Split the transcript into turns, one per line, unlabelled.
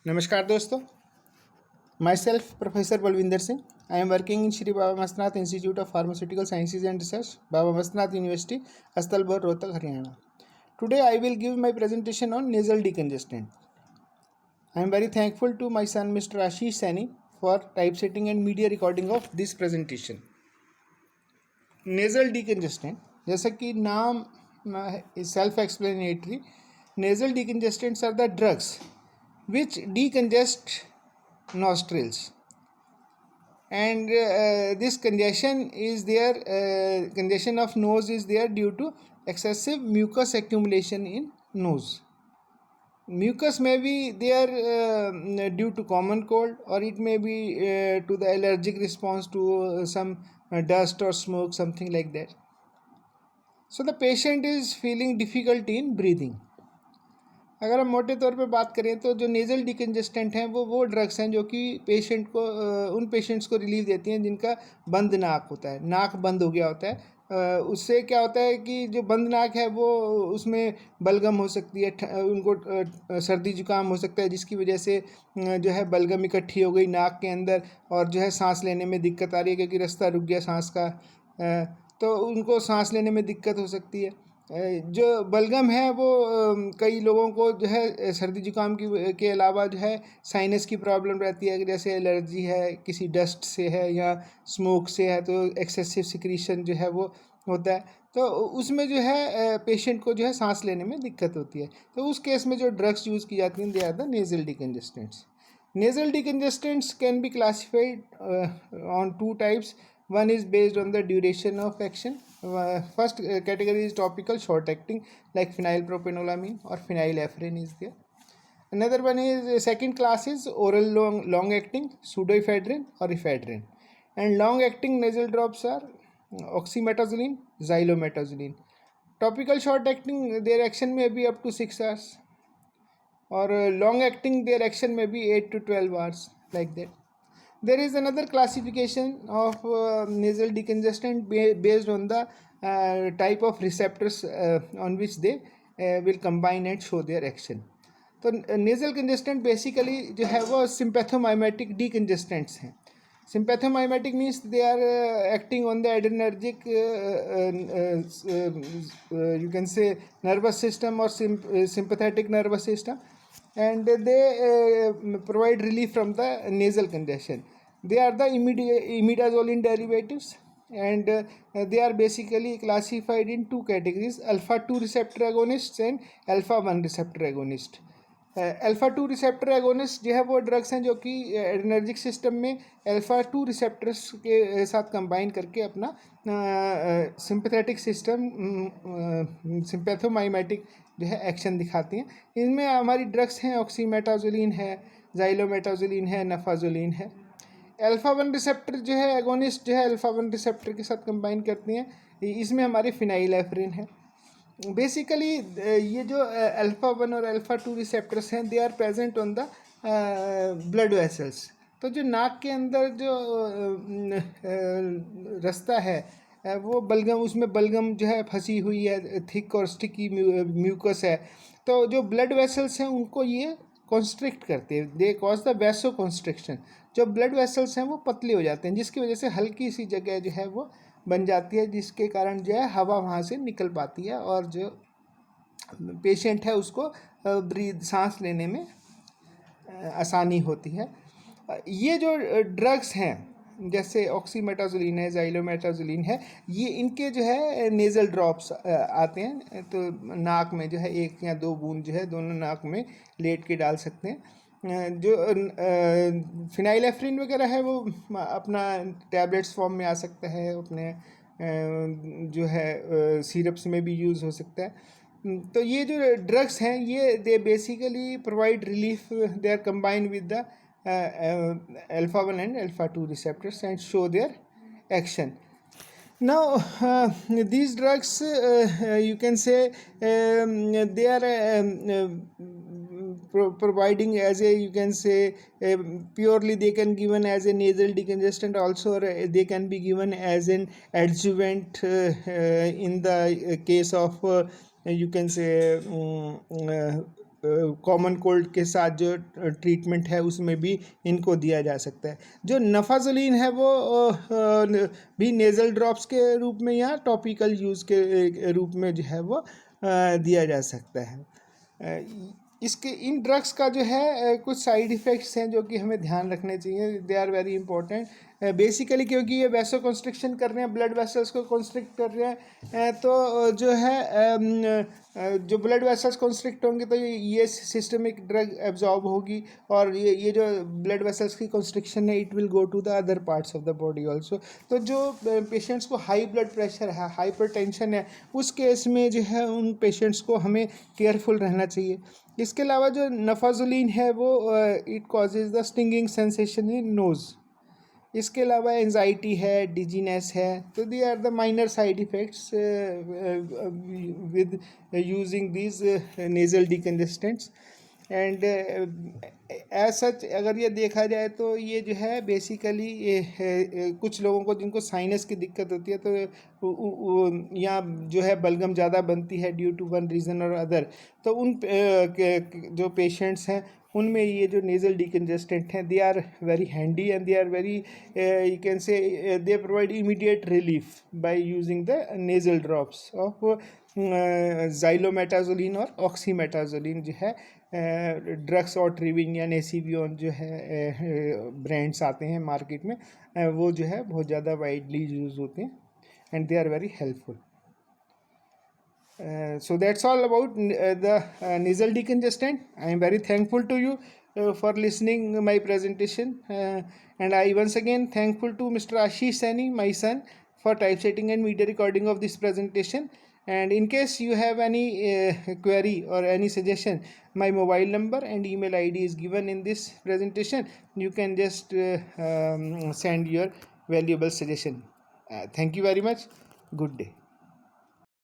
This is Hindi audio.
नमस्कार दोस्तों, myself professor Balwinder Singh. I am working in Shri Baba Mastnath Institute of Pharmaceutical Sciences and Research, Baba Mastnath University, Astalpur, Rohtak, Haryana. Today I will give my presentation on nasal decongestant. I am very thankful to my son Mr. Ashish Saini for typesetting and media recording of this presentation. Nasal decongestant, जैसा कि नाम is self-explanatory. Nasal decongestants are the drugs which decongest nostrils, and this congestion is there. Congestion of nose is there due to excessive mucus accumulation in nose. Mucus may be there due to common cold, or it may be to the allergic response to some dust or smoke, something like that. So the patient is feeling difficulty in breathing. अगर हम मोटे तौर पे बात करें तो जो नेज़ल डिकंजेस्टेंट हैं वो ड्रग्स हैं जो कि पेशेंट को उन पेशेंट्स को रिलीफ देती हैं जिनका बंद नाक होता है, नाक बंद हो गया होता है. उससे क्या होता है कि जो बंद नाक है वो उसमें बलगम हो सकती है, उनको सर्दी जुकाम हो सकता है, जिसकी वजह से जो है बलगम इकट्ठी हो गई नाक के अंदर और जो है सांस लेने में दिक्कत आ रही है क्योंकि रास्ता रुक गया सांस का. तो उनको सांस लेने में दिक्कत हो सकती है. जो बलगम है वो कई लोगों को जो है सर्दी जुकाम के अलावा जो है साइनस की प्रॉब्लम रहती है, जैसे एलर्जी है किसी डस्ट से है या स्मोक से है, तो एक्सेसिव सिक्रीशन जो है वो होता है, तो उसमें जो है पेशेंट को जो है सांस लेने में दिक्कत होती है. तो उस केस में जो ड्रग्स यूज़ की जाती हैं they are the nasal decongestants. Nasal decongestants can be classified on two types. One is based on the duration of action. First category is topical short acting like phenylpropanolamine or phenylephrine is there. Another one is second class is oral long acting pseudoephedrine or ephedrine, and long acting nasal drops are oxymetazoline, xylometazoline. Topical short acting, their action may be up to 6 hours, or long acting their action may be 8 to 12 hours, like that. There is another classification of nasal decongestant based on the type of receptors on which they will combine and show their action. तो nasal congestant basically जो है वो sympathomimetic decongestants हैं. Sympathomimetic means they are acting on the adrenergic you can say nervous system or sympathetic nervous system, and they provide relief from the nasal congestion. They are the imidazoline derivatives, and they are basically classified in two categories: alpha 2 receptor agonists and alpha 1 receptor agonist. Alpha 2 receptor agonist जो है वो ड्रग्स हैं जो कि एडरेनर्जिक सिस्टम में अल्फ़ा 2 रिसेप्टर्स के साथ कंबाइन करके अपना सिंपैथेटिक सिस्टम सिंपैथोमाइमेटिक जो है एक्शन दिखाती हैं. इनमें हमारी ड्रग्स हैं ऑक्सीमेटाजोलिन है, जाइलोमेटाजोलिन है, नफाजोलिन है. अल्फ़ा 1 रिसेप्टर जो है एगोनिस्ट जो है अल्फ़ा 1 रिसेप्टर के साथ कंबाइन करती हैं. इसमें हमारी फिनाइलेफ्रिन है. बेसिकली ये जो अल्फ़ा 1 और अल्फ़ा 2 रिसेप्टर्स हैं they are present on the blood vessels. तो जो नाक के अंदर जो रास्ता है वो बलगम, उसमें बलगम जो है फंसी हुई है, थिक और स्टिकी म्यूकस है, तो जो ब्लड वेसल्स हैं उनको ये कॉन्स्ट्रिक्ट करते हैं. They cause the vaso constriction. जो ब्लड वेसल्स हैं वो पतले हो जाते हैं, जिसकी वजह से हल्की सी जगह जो है वो बन जाती है, जिसके कारण जो है हवा वहाँ से निकल पाती है और जो पेशेंट है उसको सांस लेने में आसानी होती है. ये जो ड्रग्स हैं जैसे ऑक्सीमेटाजोलिन है, जाइलोमेटाजोलिन है, ये इनके जो है नेज़ल ड्रॉप्स आते हैं. तो नाक में जो है 1 या 2 बूंद जो है दोनों नाक में लेट के डाल सकते हैं. जो फिनाइलेफ्रिन वगैरह है वो अपना टैबलेट्स फॉर्म में आ सकता है, अपने जो है सिरप्स में भी यूज़ हो सकता है. तो ये जो ड्रग्स हैं ये they basically provide relief. They are combined with the alpha 1 and alpha 2 receptors and show their action. Now these drugs you can say they are providing as a, you can say purely they can given as a nasal decongestant also, or they can be given as an adjuvant in the case of you can say common cold के साथ जो ट्रीटमेंट है उसमें भी इनको दिया जा सकता है। जो नफाजुलिन है वो भी नेज़ल ड्रॉप्स के रूप में या टॉपिकल यूज़ के रूप में जो है वो दिया जा सकता है। इसके इन ड्रग्स का जो है कुछ साइड इफ़ेक्ट्स हैं जो कि हमें ध्यान रखने चाहिए, they are very important basically, क्योंकि ये वैसो कंस्ट्रिक्शन कर रहे हैं, ब्लड वेसल्स को कंस्ट्रिक्ट कर रहे हैं, तो जो है जो ब्लड वेसल्स कंस्ट्रिक्ट होंगे तो ये सिस्टमिक ड्रग एब्जॉर्ब होगी, और ये जो ब्लड वेसल्स की कंस्ट्रिक्शन है it will go to the other parts of the body also. तो जो पेशेंट्स को हाई ब्लड प्रेशर है, हाइपरटेंशन है, उस केस में जो है उन पेशेंट्स को हमें केयरफुल रहना चाहिए। इसके अलावा जो नफाजुलिन है वो it causes the stinging sensation in nose. इसके अलावा एंजाइटी है, डिजीनेस है, तो they are the minor side effects with using these nasal decongestants. And as such अगर ये देखा जाए तो ये जो है बेसिकली कुछ लोगों को जिनको साइनस की दिक्कत होती है तो या जो है बलगम ज़्यादा बनती है ड्यू टू वन रीज़न और अदर, तो उन जो पेशेंट्स हैं उनमें ये जो नेज़ल डिकंजेस्टेंट हैं they are very handy and they are very you can say they provide immediate relief by using the nasal drops of xylometazoline और ऑक्सीमेटाज़ोलिन जो है ड्रग्स और ट्रिविन या नेसीवियोन जो है ब्रांड्स आते हैं मार्केट में, वो जो है बहुत ज़्यादा वाइडली यूज़ होते हैं and they are very helpful. So that's all about the nasal decongestant. I am very thankful to you for listening my presentation, and I once again thankful to Mr. Ashish Saini, my son, for typesetting and media recording of this presentation. And in case you have any query or any suggestion, my mobile number and email ID is given in this presentation. You can just send your valuable suggestion. Thank you very much. Good day.